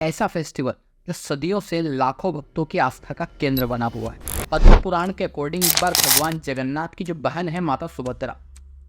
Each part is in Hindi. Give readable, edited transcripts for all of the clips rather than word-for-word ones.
ऐसा फेस्टिवल जो सदियों से लाखों भक्तों की आस्था का केंद्र बना हुआ है। पद्म पुराण के अकॉर्डिंग इस बार भगवान जगन्नाथ की जो बहन है माता सुभद्रा,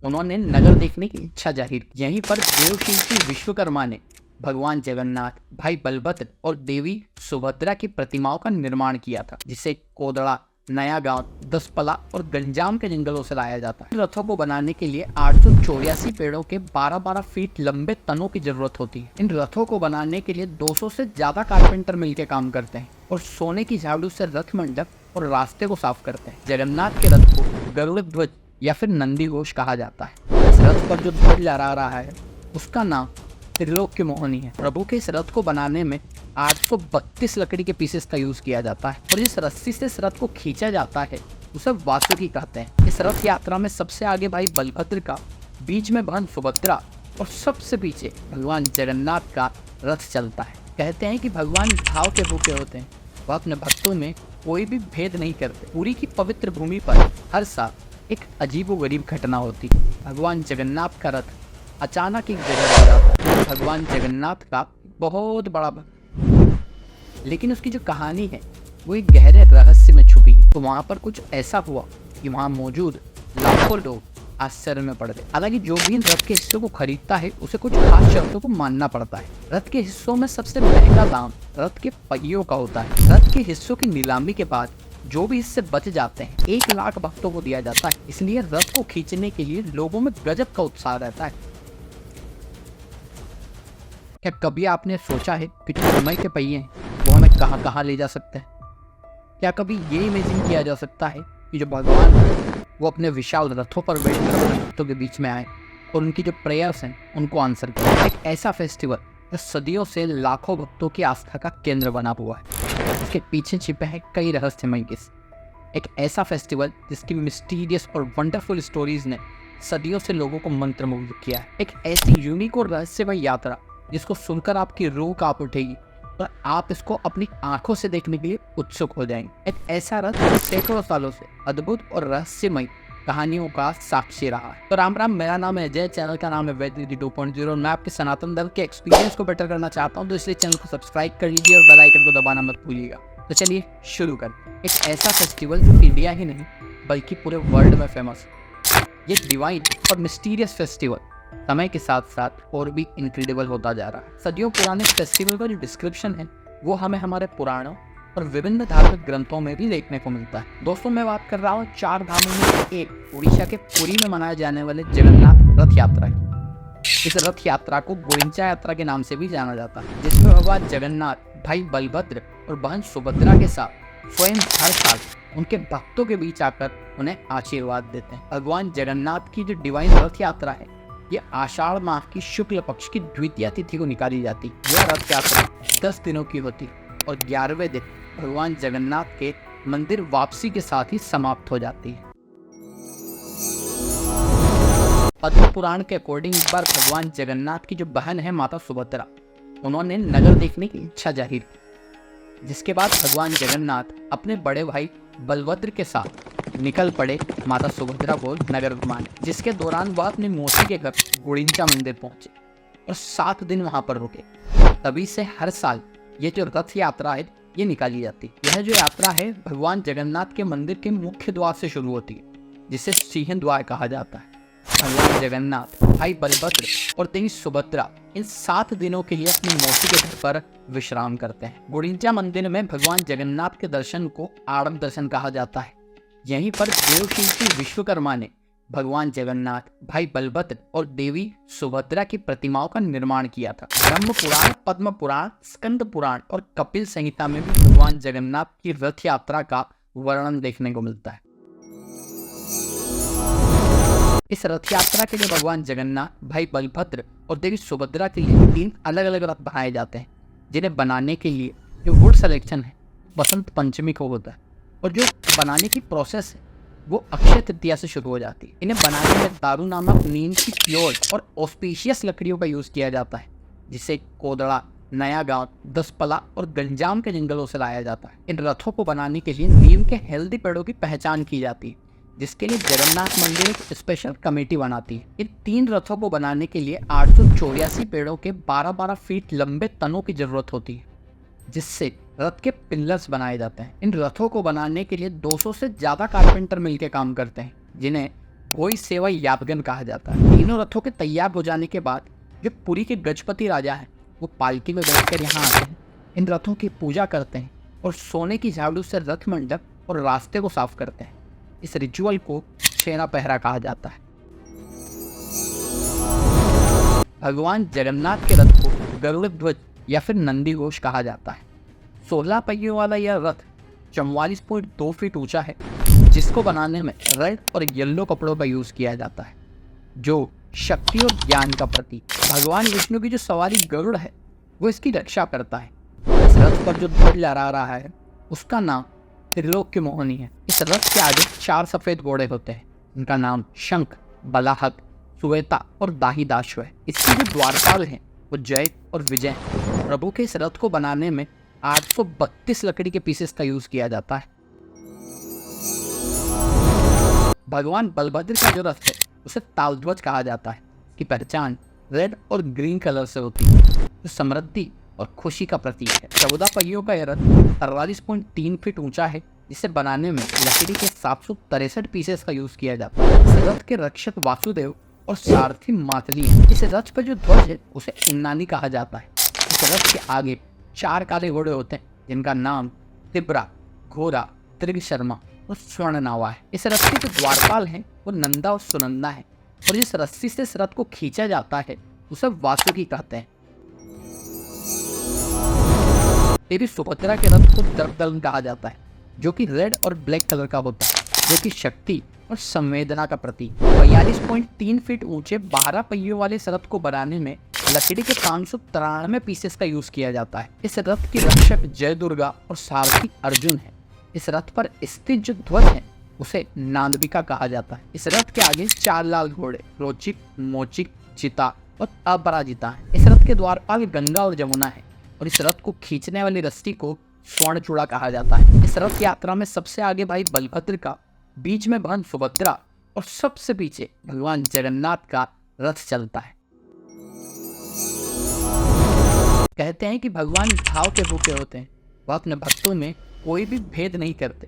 उन्होंने नगर देखने की इच्छा जाहिर की। यहीं पर देवशिल्पी विश्वकर्मा ने भगवान जगन्नाथ, भाई बलभद्र और देवी सुभद्रा की प्रतिमाओं का निर्माण किया था, जिसे कोदड़ा, नया गांव, दसपला और गंजाम के जंगलों से लाया जाता है। रथों को बनाने के लिए 884 पेड़ों के 12-12 फीट लंबे तनों की जरूरत होती है। इन रथों को बनाने के लिए 200 से ज्यादा कारपेंटर मिलकर काम करते हैं और सोने की झाड़ू से रथ मंडप और रास्ते को साफ करते हैं। जगन्नाथ के रथ को गरुड़ ध्वज या फिर नंदी घोष कहा जाता है। इस रथ पर जो ध्वज लहरा रहा है उसका नाम त्रिलोक्य मोहनी है। प्रभु के इस रथ को बनाने में 832 लकड़ी के पीसेस का यूज किया जाता है और जिस रस्सी से इस रथ को खींचा जाता है उसे वासुकी कहते हैं। इस रथ यात्रा में सबसे आगे भाई बलभद्र का, बीच में बहन सुभद्रा और सबसे पीछे भगवान जगन्नाथ का रथ चलता है। कहते हैं कि भगवान भाव के भूखे होते हैं, वह अपने भक्तों में कोई भी भेद नहीं करते। पुरी की पवित्र भूमि पर हर साल एक अजीबोगरीब घटना होती है। भगवान जगन्नाथ का रथ अचानक एक जगह पर आता है। भगवान जगन्नाथ का बहुत बड़ा भक्त, लेकिन उसकी जो कहानी है वो एक गहरे रहस्य में छुपी है। तो वहाँ पर कुछ ऐसा हुआ कि वहाँ मौजूद लाखों लोग आश्चर्य में पड़ गए। हालांकि जो भी इन रथ के हिस्सों को खरीदता है उसे कुछ खास शर्तों को मानना पड़ता है। रथ के हिस्सों में सबसे महंगा दाम रथ के पहियों का होता है। रथ के हिस्सों की नीलामी के बाद जो भी हिस्से बच जाते हैं 1 लाख भक्तों को दिया जाता है। इसलिए रथ को खींचने के लिए लोगों में गजब का उत्साह रहता है। क्या कभी आपने सोचा है कि जो समय के पहिए हैं वो हमें कहाँ कहाँ ले जा सकते हैं? क्या कभी ये इमेजिन किया जा सकता है कि जो भगवान है वो अपने विशाल रथों पर बैठकर अपने भक्तों के बीच में आए और उनकी जो प्रेयर्स हैं उनको आंसर करें? एक ऐसा फेस्टिवल जो सदियों से लाखों भक्तों की आस्था का केंद्र बना हुआ है, इसके पीछे छिपे हैं कई रहस्यमय किस्से। एक ऐसा फेस्टिवल जिसकी मिस्टीरियस और वंडरफुल स्टोरीज ने सदियों से लोगों को मंत्रमुग्ध किया है। एक ऐसी यूनिक और रहस्यमय यात्रा जिसको सुनकर आपकी रूह कांप उठेगी और आप इसको अपनी आंखों से देखने के लिए उत्सुक हो जाएंगे। एक ऐसा रथ जो सैकड़ों सालों से अद्भुत और रहस्यमय कहानियों का साक्षी रहा है। तो राम राम, मेरा नाम है अजय, चैनल का नाम है वैद्य 2.0। मैं आपके सनातन धर्म के एक्सपीरियंस को बेटर करना चाहता हूं, तो इसलिए चैनल को सब्सक्राइब कर लीजिए और बेल आइकन को दबाना मत भूलिएगा। तो चलिए शुरू करें। एक ऐसा फेस्टिवल जो इंडिया ही नहीं बल्कि पूरे वर्ल्ड में फेमस है। ये डिवाइन और मिस्टीरियस फेस्टिवल समय के साथ साथ और भी इनक्रेडिबल होता जा रहा है। सदियों पुराने फेस्टिवल का जो डिस्क्रिप्शन है वो हमें हमारे पुराणों और विभिन्न धार्मिक ग्रंथों में भी देखने को मिलता है। दोस्तों, मैं बात कर रहा हूँ 4 धामों में से एक उड़ीसा के पुरी में मनाए जाने वाले जगन्नाथ रथ यात्रा की। इस रथ यात्रा को गुरिंचा यात्रा के नाम से भी जाना जाता है, जिसमें भगवान जगन्नाथ, भाई बलभद्र और बहन सुभद्रा के साथ स्वयं हर साल उनके भक्तों के बीच आकर उन्हें आशीर्वाद देते हैं। भगवान जगन्नाथ की जो डिवाइन रथ यात्रा है ये आषाढ़ माह की शुक्ल पक्ष की द्वितीया तिथि को निकाली जाती। यह रथ यात्रा 10 दिनों की होती और 11वें दिन भगवान जगन्नाथ के मंदिर वापसी के साथ ही समाप्त हो जाती है। पद्म पुराण के अकॉर्डिंग इस बार भगवान जगन्नाथ की जो बहन है माता सुभद्रा, उन्होंने नगर देखने की इच्छा जाहिर की, जिसके बाद भगवान जगन्नाथ अपने बड़े भाई बलभद्र के साथ निकल पड़े माता सुभद्रा को नगर घुमाने, जिसके दौरान वह अपनी मौसी के घर गुड़िंचा मंदिर पहुंचे और 7 दिन वहां पर रुके। तभी से हर साल ये जो रथ यात्रा है ये निकाली जाती है। यह जो यात्रा है भगवान जगन्नाथ के मंदिर के मुख्य द्वार से शुरू होती है, जिसे सिंह द्वार कहा जाता है। भगवान जगन्नाथ, भाई बलभद्र और देवी सुभद्रा इन 7 दिनों के लिए अपनी मौसी के घर पर विश्राम करते हैं। गुड़िंचा मंदिर में भगवान जगन्नाथ के दर्शन को आड़प दर्शन कहा जाता है। यहीं पर देवशिल्पी विश्वकर्मा ने भगवान जगन्नाथ, भाई बलभद्र और देवी सुभद्रा की प्रतिमाओं का निर्माण किया था। ब्रह्म पुराण, पद्म पुराण, स्कंद पुराण और कपिल संहिता में भी भगवान जगन्नाथ की रथ यात्रा का वर्णन देखने को मिलता है। इस रथ यात्रा के लिए भगवान जगन्नाथ, भाई बलभद्र और देवी सुभद्रा के लिए 3 अलग अलग रथ बनाए जाते हैं, जिन्हें बनाने के लिए जो वुड सिलेक्शन है बसंत पंचमी को होता है और जो बनाने की प्रोसेस है वो अक्षय तृतीया से शुरू हो जाती है। इन्हें बनाने में दारू नामक नीम की प्योर और ऑस्पिशियस लकड़ियों का यूज किया जाता है, जिसे कोदड़ा, नया गांव, दसपला और गंजाम के जंगलों से लाया जाता है। इन रथों को बनाने के लिए नीम के हेल्दी पेड़ों की पहचान की जाती है, जिसके लिए जगन्नाथ मंदिर एक स्पेशल कमेटी बनाती है। इन 3 रथों को बनाने के लिए 884 पेड़ों के 12-12 फीट लंबे तनों की जरूरत होती है जिससे रथ के पिलर्स बनाए जाते हैं। इन रथों को बनाने के लिए 200 से ज्यादा कारपेंटर मिलकर काम करते हैं, जिन्हें भोई सेवा यापगन कहा जाता है। तीनों रथों के तैयार हो जाने के बाद जो पुरी के गजपति राजा हैं, वो पालकी में बैठकर यहाँ आते हैं, इन रथों की पूजा करते हैं और सोने की झाड़ू से रथ मंडप और रास्ते को साफ करते हैं। इस रिचुअल को छेना पहरा कहा जाता है। भगवान जगन्नाथ के रथ को गरुड़ ध्वज या फिर नंदी घोष कहा जाता है। 16 पहियों वाला यह रथ 44.2 फीट ऊंचा है, जिसको बनाने में रेड और येलो कपड़ों का यूज किया जाता है, जो शक्ति और ज्ञान का प्रतीक। भगवान विष्णु की जो सवारी गरुड़ है, वो इसकी रक्षा करता है। इस रथ पर जो ध्वज लहरा रहा है, उसका नाम त्रिलोक्य मोहिनी है। इस रथ के आगे 4 सफेद घोड़े होते हैं, उनका नाम शंख, बलाहक, सुवेता और दाहिदाश्व है। इसके जो द्वारपाल हैं, वो जय और विजय हैं। प्रभु के इस रथ को बनाने में 832 लकड़ी के पीसेस का यूज किया जाता है। भगवान बलभद्र का जो रथ है, उसे तालध्वज कहा जाता है, की पहचान रेड और ग्रीन कलर से होती है, जो समृद्धि और खुशी का प्रतीक है। 14 पहियों का यह रथ 44.3 फीट ऊंचा है, जिसे बनाने में लकड़ी के 763 पीसेस का यूज किया जाता है। इस रथ के रक्षक वासुदेव और सारथी मातली हैं। इस रथ पर जो ध्वज है, उसे इन्नानी कहा जाता है। इस रथ के आगे 4 काले घोड़े होते हैं, जिनका नाम तिब्रा, घोरा, त्रिग शर्मा और स्वर्ण नावा है। इस रथ के जो द्वारपाल हैं, वो नंदा और सुनंदा है, और जिस रस्सी से इस रथ को खींचा जाता है, उसे वासुकी कहते हैं। देवी सुभद्रा के रथ को दर्पदलन कहा जाता है, जो कि रेड और ब्लैक कलर का होता है, जो कि शक्ति और संवेदना का प्रतीक। 42.3 फीट ऊंचे 12 पहियों वाले इस रथ को बनाने में लकड़ी के 593 पीसेस का यूज किया जाता है। इस रथ की रक्षक जय दुर्गा और सारथी अर्जुन है। इस रथ पर स्थित जो ध्वज है, उसे नांदविका कहा जाता है। इस रथ के आगे 4 लाल घोड़े रोचिक, मोचिक, चिता और अपराजिता है। इस रथ के द्वारपाल गंगा और जमुना है, और इस रथ को खींचने वाली रस्सी को स्वर्ण चूड़ा कहा जाता है। इस रथ यात्रा में सबसे आगे भाई बलभद्र का, बीच में बहन सुभद्रा और सबसे पीछे भगवान जगन्नाथ का रथ चलता है। कहते हैं कि भगवान भाव के भूखे होते हैं, वह अपने भक्तों में कोई भी भेद नहीं करते।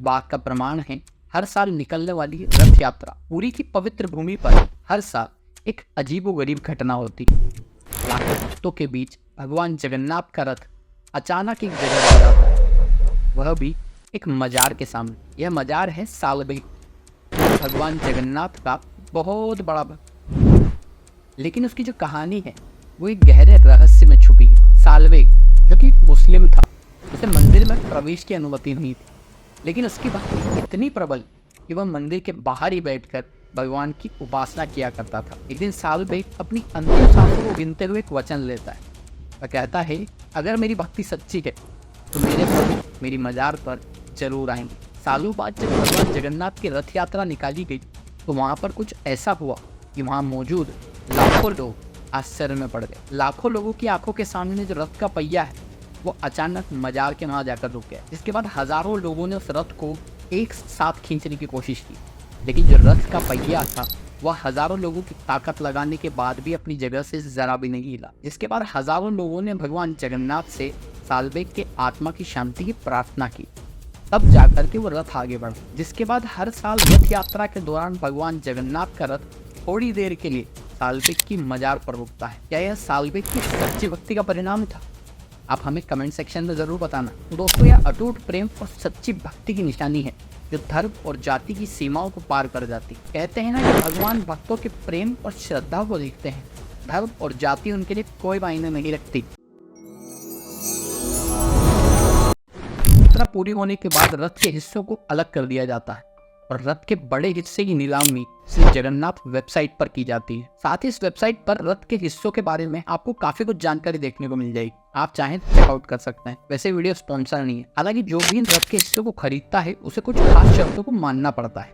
बात का प्रमाण है हर साल निकलने वाली रथ यात्रा। पुरी की पवित्र भूमि पर हर साल एक अजीबोगरीब घटना होती है। लाखों भक्तों के बीच भगवान जगन्नाथ का रथ अचानक एक जगह पर आता है, वह भी एक मजार के सामने। यह मजार है सालबेग, भगवान जगन्नाथ का बहुत बड़ा भक्त। लेकिन उसकी जो कहानी है, वो एक गहरे रहस्य में छुपी है। सालबेग, जो कि मुस्लिम था, उसे मंदिर में प्रवेश की अनुमति नहीं थी, लेकिन उसकी भक्ति इतनी प्रबल कि वह मंदिर के बाहर ही बैठकर भगवान की उपासना किया करता था। एक दिन सालबेग अपनी अंतिम सांसों को गिनते हुए एक वचन लेता है। वह कहता है, अगर मेरी भक्ति सच्ची है तो मेरे प्रभु मेरी मजार पर जरूर आएंगे। सालों बाद जब भगवान जगन्नाथ की रथ यात्रा निकाली गई, तो वहाँ पर कुछ ऐसा हुआ कि वहाँ मौजूद लाखों लोग आश्चर्य में पड़ गए। लाखों लोगों की आंखों के सामने जो रथ का पहिया है, वो अचानक मजार के वहाँ जाकर रुक गया। इसके बाद हजारों लोगों ने उस रथ को एक साथ खींचने की कोशिश की, लेकिन जो रथ का पहिया था, वह हजारों लोगों की ताकत लगाने के बाद भी अपनी जगह से जरा भी नहीं हिला। इसके बाद हजारों लोगों ने भगवान जगन्नाथ से सालबेग के आत्मा की शांति की प्रार्थना की, तब जाकर के वो रथ आगे बढ़ा। जिसके बाद हर साल रथ यात्रा के दौरान भगवान जगन्नाथ का रथ थोड़ी देर के लिए सालबेग की मजार पर रुकता है। क्या यह सालबेग की सच्ची भक्ति का परिणाम था? आप हमें कमेंट सेक्शन में जरूर बताना। दोस्तों, यह अटूट प्रेम और सच्ची भक्ति की निशानी है, जो धर्म और जाति की सीमाओं को पार कर जाती। कहते हैं ना कि भगवान भक्तों के प्रेम और श्रद्धा को देखते हैं, धर्म और जाति उनके लिए कोई मायने नहीं रखती। यात्रा पूरी होने के बाद रथ के हिस्सों को अलग कर दिया जाता है और रथ के बड़े हिस्से की नीलामी श्री जगन्नाथ वेबसाइट पर की जाती है। साथ ही इस वेबसाइट पर रथ के हिस्सों के बारे में आपको काफी कुछ जानकारी देखने को मिल जाएगी। आप चाहें तो चेकआउट कर सकते हैं। वैसे वीडियो स्पॉन्सर नहीं है, हालांकि जो भी इन रथ के हिस्सों को खरीदता है उसे कुछ खास शर्तों को मानना पड़ता है,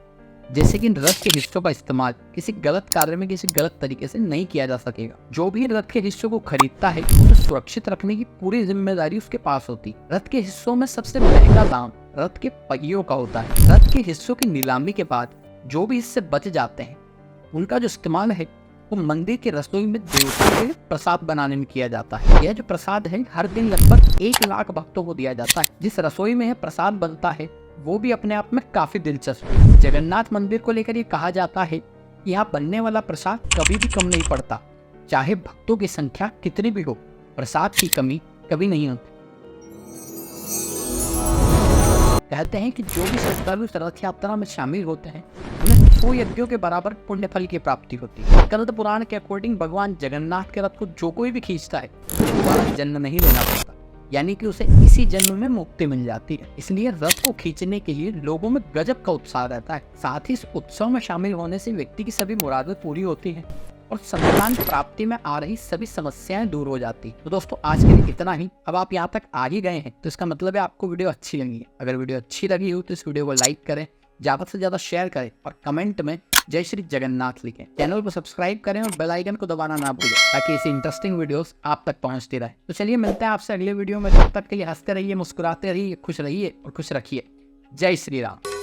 जैसे कि इन रथ के हिस्सों का इस्तेमाल किसी गलत कार्य में किसी गलत तरीके से नहीं किया जा सकेगा। जो भी रथ के हिस्सों को खरीदता है उसे सुरक्षित रखने की पूरी जिम्मेदारी उसके पास होती है। रथ के हिस्सों में सबसे महंगा दाम रथ के पहियों का होता है। रथ के हिस्सों की नीलामी के बाद जो भी हिस्से बच जाते हैं, उनका जो इस्तेमाल है वो मंदिर की रसोई में देवता के प्रसाद बनाने में किया जाता है। यह जो प्रसाद है हर दिन लगभग 1 लाख भक्तों को दिया जाता है। जिस रसोई में यह प्रसाद बनता है वो भी अपने आप में काफी दिलचस्प है। जगन्नाथ मंदिर को लेकर ये कहा जाता है कि यहाँ बनने वाला प्रसाद कभी भी कम नहीं पड़ता, चाहे भक्तों की संख्या कितनी भी हो, प्रसाद की कमी कभी नहीं होती। कहते हैं कि जो भी श्रद्धालु रथ यात्रा में शामिल होते हैं उन्हें 100 यज्ञों के बराबर पुण्य फल की प्राप्ति होती है। स्कंद पुराण के अकॉर्डिंग भगवान जगन्नाथ के रथ को जो कोई भी खींचता है दोबारा जन्म नहीं लेना पड़ता, यानी कि उसे इसी जन्म में मुक्ति मिल जाती है। इसलिए रथ को खींचने के लिए लोगों में गजब का उत्साह रहता है। साथ ही इस उत्सव में शामिल होने से व्यक्ति की सभी मुरादें पूरी होती हैं और संतान प्राप्ति में आ रही सभी समस्याएं दूर हो जाती। तो दोस्तों आज के लिए इतना ही। अब आप यहाँ तक आ ही गए हैं तो इसका मतलब है आपको वीडियो अच्छी लगी है। अगर वीडियो अच्छी लगी हो तो इस वीडियो को लाइक करें, ज़्यादा से ज़्यादा शेयर करें और कमेंट में जय श्री जगन्नाथ लिखें। चैनल को सब्सक्राइब करें और बेल आइकन को दबाना ना भूलें ताकि ऐसी इंटरेस्टिंग वीडियोस आप तक पहुंचती रहे। तो चलिए मिलते हैं आपसे अगले वीडियो में। तब तक के लिए हंसते रहिए, मुस्कुराते रहिए, खुश रहिए और खुश रखिए। जय श्री राम।